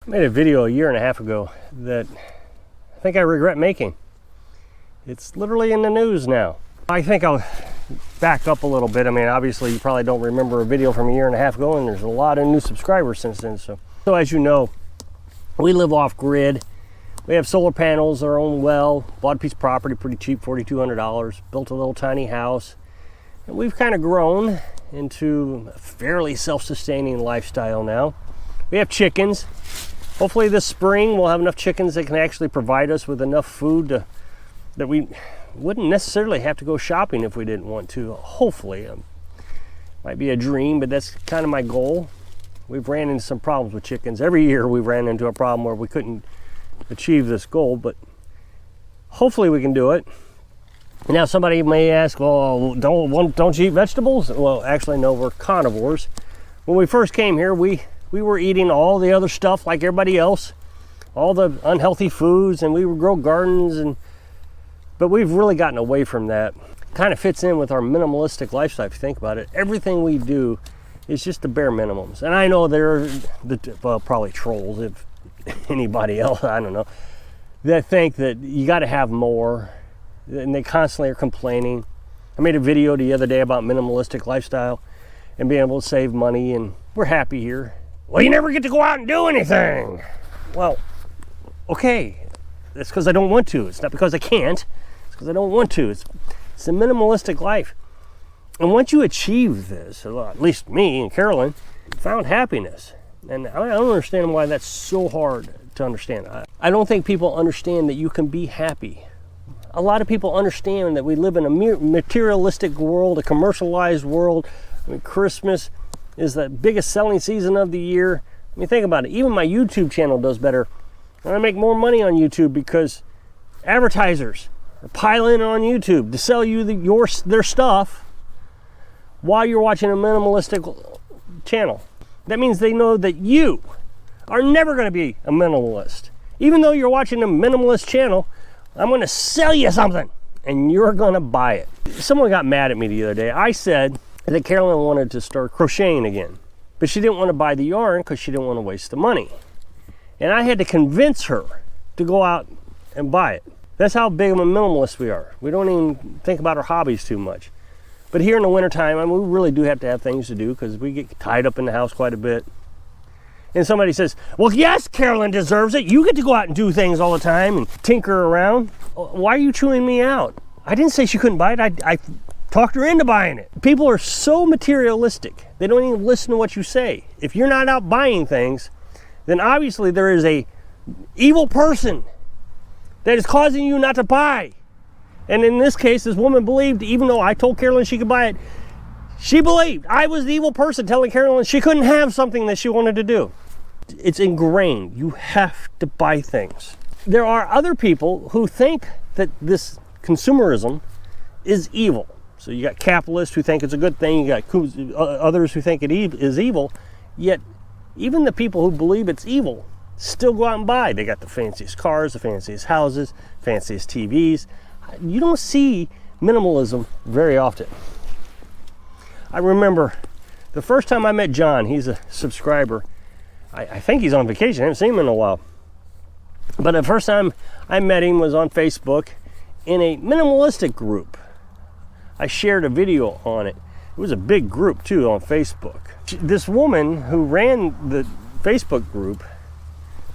I made a video a year and a half ago that I think I regret making. It's literally in the news now. I think I'll back up a little bit. I mean, obviously you probably don't remember a video from a year and a half ago, and there's a lot of new subscribers since then. So as you know, we live off grid. We have solar panels, our own well, bought a piece of property pretty cheap, $4,200, built a little tiny house. And we've kind of grown into a fairly self-sustaining lifestyle now. We have chickens. Hopefully this spring we'll have enough chickens that can actually provide us with enough food that we wouldn't necessarily have to go shopping if we didn't want to. Hopefully. Might be a dream, but that's kind of my goal. We've ran into some problems with chickens. Every year we've ran into a problem where we couldn't achieve this goal, but hopefully we can do it. Now somebody may ask, well, don't you eat vegetables? Well, actually no, we're carnivores. When we first came here, we were eating all the other stuff like everybody else, all the unhealthy foods, and we would grow gardens, but we've really gotten away from that. Kind of fits in with our minimalistic lifestyle if you think about it. Everything we do is just the bare minimums. And I know there are probably trolls, if anybody else, I don't know, that think that you got to have more, and they constantly are complaining. I made a video the other day about minimalistic lifestyle and being able to save money, and we're happy here. Well, you never get to go out and do anything. Well, okay, that's because I don't want to. It's not because I can't, it's because I don't want to. It's a minimalistic life. And once you achieve this, at least me and Carolyn found happiness. And I don't understand why that's so hard to understand. I don't think people understand that you can be happy. A lot of people understand that we live in a materialistic world, a commercialized world. I mean, Christmas is the biggest selling season of the year. I mean, think about it. Even my YouTube channel does better. And I make more money on YouTube because advertisers are piling on YouTube to sell you their stuff while you're watching a minimalistic channel. That means they know that you are never going to be a minimalist. Even though you're watching a minimalist channel, I'm going to sell you something and you're going to buy it. Someone got mad at me the other day. I said that Carolyn wanted to start crocheting again, but she didn't want to buy the yarn because she didn't want to waste the money. And I had to convince her to go out and buy it. That's how big of a minimalist we are. We don't even think about our hobbies too much. But here in the wintertime, I mean, we really do have to have things to do because we get tied up in the house quite a bit. And somebody says, well, yes, Carolyn deserves it. You get to go out and do things all the time and tinker around. Why are you chewing me out? I didn't say she couldn't buy it. I talked her into buying it. People are so materialistic. They don't even listen to what you say. If you're not out buying things, then obviously there is a evil person that is causing you not to buy. And in this case, this woman believed, even though I told Carolyn she could buy it, she believed I was the evil person telling Carolyn she couldn't have something that she wanted to do. It's ingrained. You have to buy things. There are other people who think that this consumerism is evil. So you got capitalists who think it's a good thing. You got others who think it is evil. Yet even the people who believe it's evil still go out and buy. They got the fanciest cars, the fanciest houses, fanciest TVs. You don't see minimalism very often. I remember the first time I met John. He's a subscriber. I think he's on vacation. I haven't seen him in a while. But the first time I met him was on Facebook in a minimalistic group. I shared a video on it. It was a big group too on Facebook. This woman who ran the Facebook group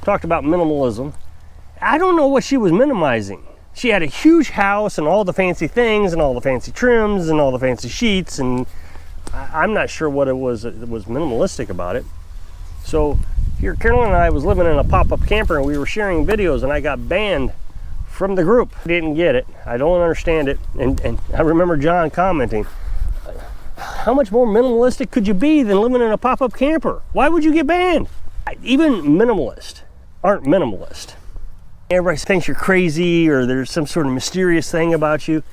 talked about minimalism. I don't know what she was minimizing. She had a huge house and all the fancy things and all the fancy trims and all the fancy sheets, and I'm not sure what it was that was minimalistic about it. So here, Carolyn and I was living in a pop-up camper and we were sharing videos, and I got banned from the group. I didn't get it. I don't understand it. And I remember John commenting, how much more minimalistic could you be than living in a pop-up camper? Why would you get banned? Even minimalists aren't minimalist. Everybody thinks you're crazy or there's some sort of mysterious thing about you.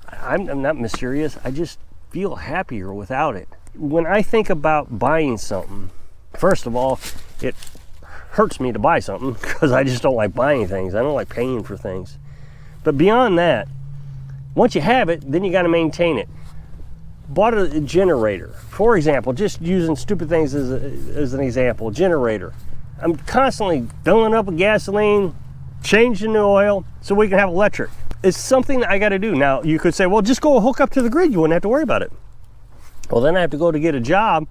I'm not mysterious. I just feel happier without it. When I think about buying something, first of all, it hurts me to buy something because I just don't like buying things. I don't like paying for things. But beyond that, once you have it, then you got to maintain it. Bought a generator, for example, just using stupid things as an example. Generator. I'm constantly filling up with gasoline, changing the oil so we can have electric. It's something that I got to do. Now, you could say, well, just go hook up to the grid. You wouldn't have to worry about it. Well, then I have to go to get a job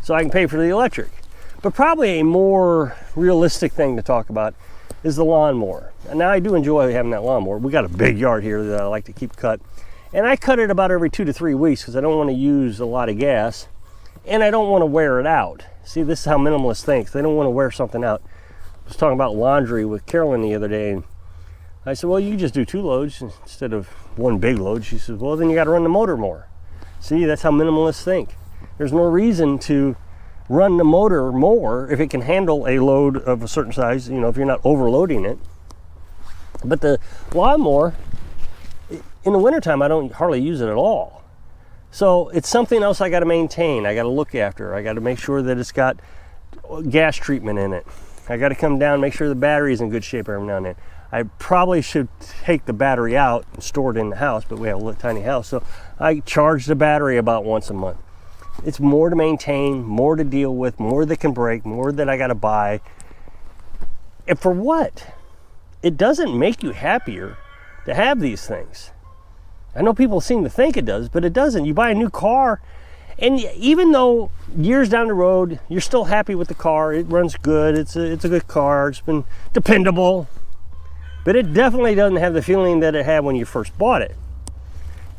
so I can pay for the electric. But probably a more realistic thing to talk about is the lawnmower. And now I do enjoy having that lawnmower. We got a big yard here that I like to keep cut. And I cut it about every 2 to 3 weeks because I don't want to use a lot of gas and I don't want to wear it out. See, this is how minimalists think. They don't want to wear something out. I was talking about laundry with Carolyn the other day, and I said, well, you just do 2 loads instead of 1 big load. She says, well, then you got to run the motor more. See, that's how minimalists think. There's no reason to run the motor more if it can handle a load of a certain size, if you're not overloading it. But the lawnmower, in the wintertime, I don't hardly use it at all. So it's something else I got to maintain. I got to look after. I got to make sure that it's got gas treatment in it. I got to come down, make sure the battery is in good shape every now and then. I probably should take the battery out and store it in the house, but we have a little tiny house, so I charge the battery about once a month. It's more to maintain, more to deal with, more that can break, more that I got to buy. And for what? It doesn't make you happier to have these things. I know people seem to think it does, but it doesn't. You buy a new car, and even though years down the road, you're still happy with the car, it runs good, it's a good car, it's been dependable, but it definitely doesn't have the feeling that it had when you first bought it.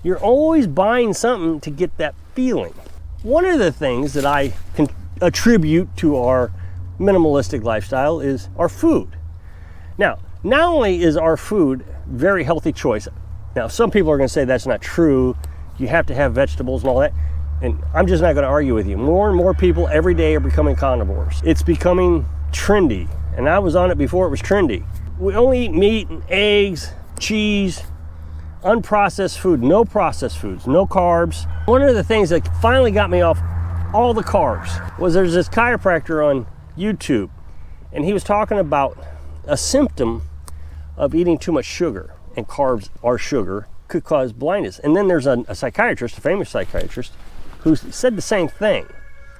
You're always buying something to get that feeling. One of the things that I can attribute to our minimalistic lifestyle is our food. Now, not only is our food very healthy choice. Now, some people are going to say that's not true. You have to have vegetables and all that. And I'm just not going to argue with you. More and more people every day are becoming carnivores. It's becoming trendy. And I was on it before it was trendy. We only eat meat and eggs, cheese, unprocessed food, no processed foods, no carbs. One of the things that finally got me off all the carbs was there's this chiropractor on YouTube. And he was talking about a symptom of eating too much sugar. And carbs are sugar, could cause blindness. And then there's a psychiatrist, a famous psychiatrist, who said the same thing,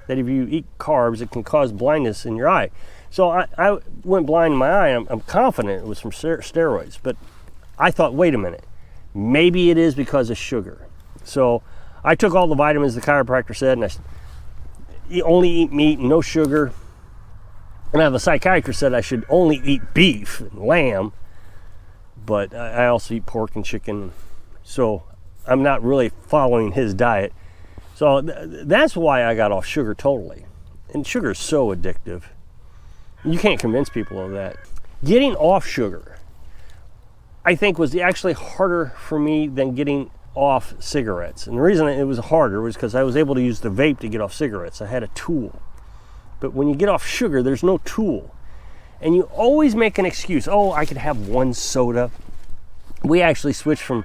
that if you eat carbs, it can cause blindness in your eye. So I went blind in my eye. I'm confident it was from steroids, but I thought, wait a minute, maybe it is because of sugar. So I took all the vitamins the chiropractor said, and I said, you only eat meat and no sugar. And now the psychiatrist said I should only eat beef and lamb, but I also eat pork and chicken, so I'm not really following his diet. So that's why I got off sugar totally. And sugar is so addictive. You can't convince people of that. Getting off sugar, I think, was actually harder for me than getting off cigarettes. And the reason it was harder was because I was able to use the vape to get off cigarettes. I had a tool. But when you get off sugar, there's no tool. And you always make an excuse. Oh, I could have 1 soda. We actually switched from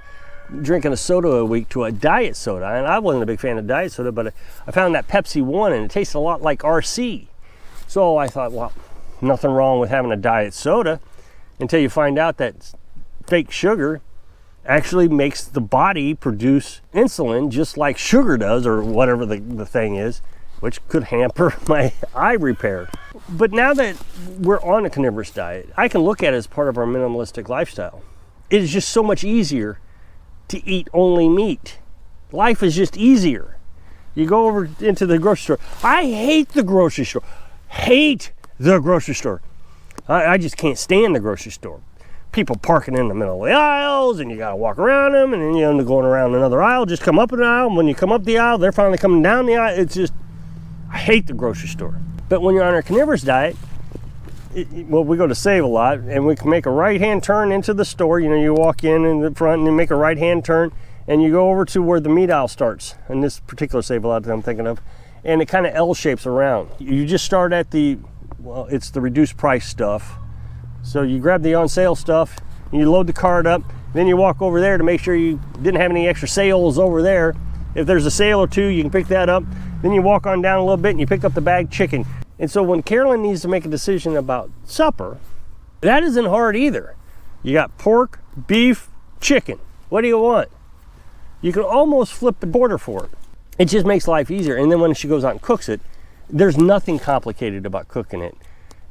drinking a soda a week to a diet soda. And I wasn't a big fan of diet soda, but I found that Pepsi One, and it tasted a lot like RC. So I thought, well, nothing wrong with having a diet soda, until you find out that fake sugar actually makes the body produce insulin just like sugar does, or whatever the thing is, which could hamper my eye repair. But now that we're on a carnivorous diet, I can look at it as part of our minimalistic lifestyle. It is just so much easier to eat only meat. Life is just easier. You go over into the grocery store. I hate the grocery store. Hate the grocery store. I just can't stand the grocery store. People parking in the middle of the aisles, and you gotta walk around them, and then you end up going around another aisle, just come up an aisle, and when you come up the aisle, they're finally coming down the aisle. It's just, I hate the grocery store. But when you're on a carnivorous diet, well, we go to Save a Lot, and we can make a right-hand turn into the store. You know, you walk in the front, and you make a right-hand turn, and you go over to where the meat aisle starts, in this particular Save a Lot that I'm thinking of, and it kind of L-shapes around. You just start at it's the reduced price stuff. So you grab the on sale stuff, and you load the cart up, then you walk over there to make sure you didn't have any extra sales over there. If there's a sale or two, you can pick that up. Then you walk on down a little bit and you pick up the bagged chicken. And so when Carolyn needs to make a decision about supper, that isn't hard either. You got pork, beef, chicken. What do you want? You can almost flip the border for it. It just makes life easier. And then when she goes out and cooks it, there's nothing complicated about cooking it.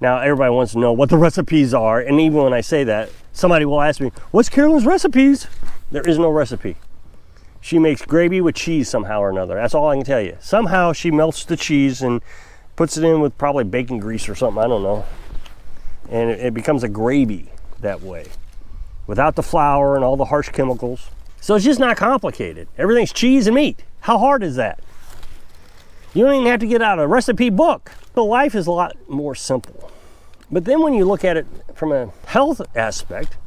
Now, everybody wants to know what the recipes are, and even when I say that, somebody will ask me, what's Carolyn's recipes? There is no recipe. She makes gravy with cheese somehow or another. That's all I can tell you. Somehow she melts the cheese and puts it in with probably bacon grease or something, I don't know. And it becomes a gravy that way, without the flour and all the harsh chemicals. So it's just not complicated. Everything's cheese and meat. How hard is that? You don't even have to get out a recipe book. So life is a lot more simple. But then when you look at it from a health aspect,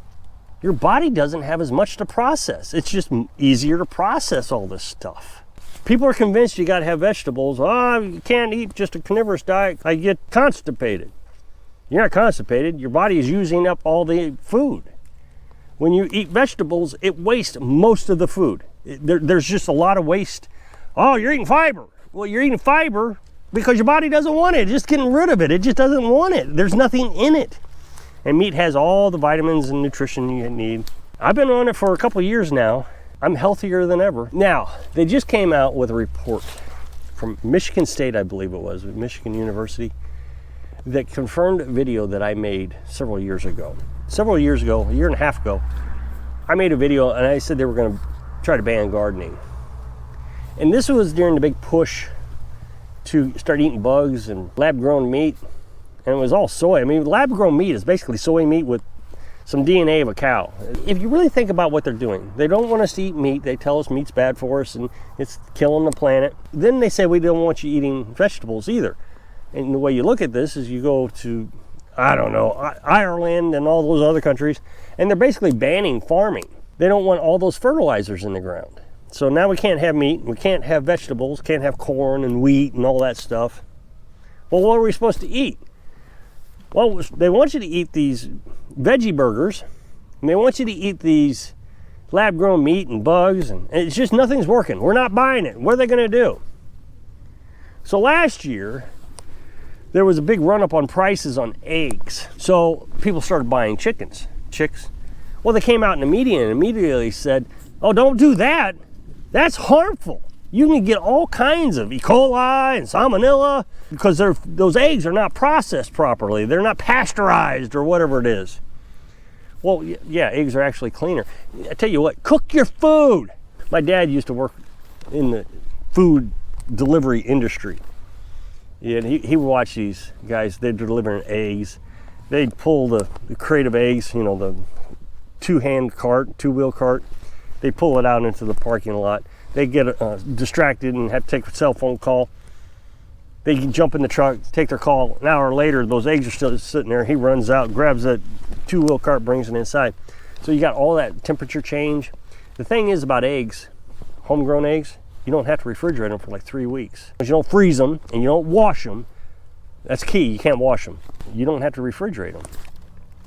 your body doesn't have as much to process. It's just easier to process all this stuff. People are convinced you got to have vegetables. Oh, you can't eat just a carnivorous diet. I get constipated. You're not constipated. Your body is using up all the food. When you eat vegetables, it wastes most of the food. There's just a lot of waste. Oh, you're eating fiber. Well, you're eating fiber because your body doesn't want it. It's just getting rid of it. It just doesn't want it. There's nothing in it. And meat has all the vitamins and nutrition you need. I've been on it for a couple of years now. I'm healthier than ever. Now, they just came out with a report from Michigan State, I believe it was, Michigan University, that confirmed a video that I made several years ago. Several years ago, a year and a half ago, I made a video and I said they were going to try to ban gardening. And this was during the big push to start eating bugs and lab-grown meat. And it was all soy. I mean, lab-grown meat is basically soy meat with some DNA of a cow. If you really think about what they're doing, they don't want us to eat meat. They tell us meat's bad for us and it's killing the planet. Then they say we don't want you eating vegetables either. And the way you look at this is you go to, I don't know, Ireland and all those other countries, and they're basically banning farming. They don't want all those fertilizers in the ground. So now we can't have meat, we can't have vegetables, can't have corn and wheat and all that stuff. Well, what are we supposed to eat? Well, they want you to eat these veggie burgers, and they want you to eat these lab-grown meat and bugs, and it's just nothing's working. We're not buying it. What are they going to do? So last year, there was a big run-up on prices on eggs. So people started buying chicks. Well, they came out in the media and immediately said, oh, don't do that. That's harmful. You can get all kinds of E. coli and salmonella because those eggs are not processed properly. They're not pasteurized or whatever it is. Well, yeah, eggs are actually cleaner. I tell you what, cook your food. My dad used to work in the food delivery industry. Yeah, and he would watch these guys. They're delivering eggs. They'd pull the crate of eggs, you know, the two-wheel cart. They pull it out into the parking lot. They get distracted and have to take a cell phone call. They can jump in the truck, take their call. An hour later, those eggs are still sitting there. He runs out, grabs that two-wheel cart, brings it inside. So you got all that temperature change. The thing is about eggs, homegrown eggs, you don't have to refrigerate them for like 3 weeks. Because you don't freeze them and you don't wash them. That's key, you can't wash them. You don't have to refrigerate them.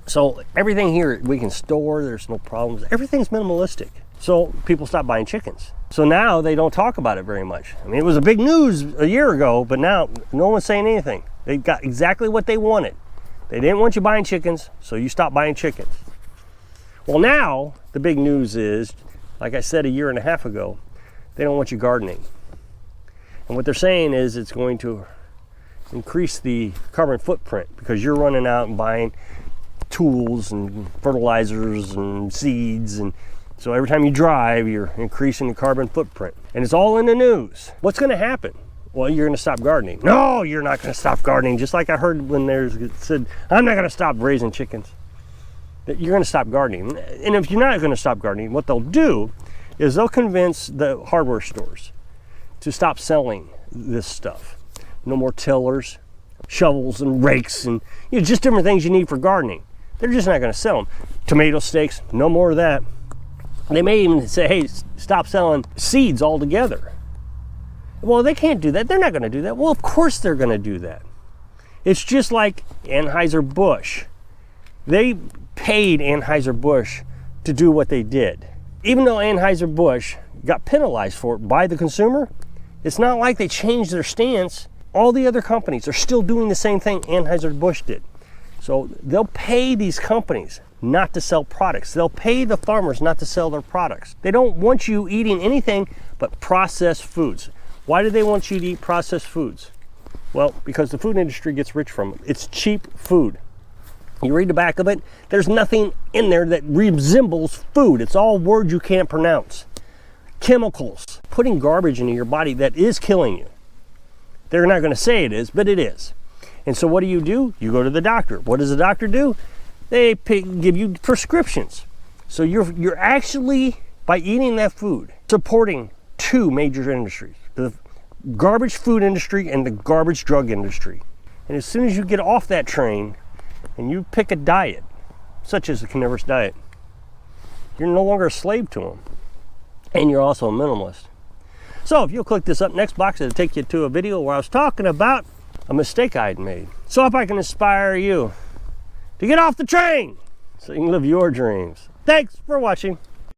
So everything here we can store, there's no problems. Everything's minimalistic. So people stop buying chickens. So now they don't talk about it very much. I mean, it was a big news a year ago, but now no one's saying anything. They got exactly what they wanted. They didn't want you buying chickens, so you stopped buying chickens. Well, now the big news is, like I said a year and a half ago, they don't want you gardening. And what they're saying is it's going to increase the carbon footprint because you're running out and buying tools and fertilizers and seeds, and so every time you drive, you're increasing the carbon footprint. And it's all in the news. What's going to happen? Well, you're going to stop gardening. No, you're not going to stop gardening. Just like I heard when it said, I'm not going to stop raising chickens. That you're going to stop gardening. And if you're not going to stop gardening, what they'll do is they'll convince the hardware stores to stop selling this stuff. No more tillers, shovels and rakes and just different things you need for gardening. They're just not going to sell them. Tomato stakes, no more of that. They may even say, hey, stop selling seeds altogether. Well, they can't do that. They're not going to do that. Well, of course they're going to do that. It's just like Anheuser-Busch. They paid Anheuser-Busch to do what they did. Even though Anheuser-Busch got penalized for it by the consumer, it's not like they changed their stance. All the other companies are still doing the same thing Anheuser-Busch did. So they'll pay these companies not to sell products. They'll pay the farmers not to sell their products. They don't want you eating anything but processed foods. Why do they want you to eat processed foods? Well, because the food industry gets rich from it. It's cheap food. You read the back of it, there's nothing in there that resembles food. It's all words you can't pronounce. Chemicals, putting garbage into your body that is killing you. They're not going to say it is, but it is. And so what do? You go to the doctor. What does the doctor do? They give you prescriptions. So you're actually, by eating that food, supporting two major industries, the garbage food industry and the garbage drug industry. And as soon as you get off that train and you pick a diet, such as the carnivorous diet, you're no longer a slave to them. And you're also a minimalist. So if you'll click this up next box, it'll take you to a video where I was talking about a mistake I had made. So if I can inspire you to get off the train so you can live your dreams. Thanks for watching.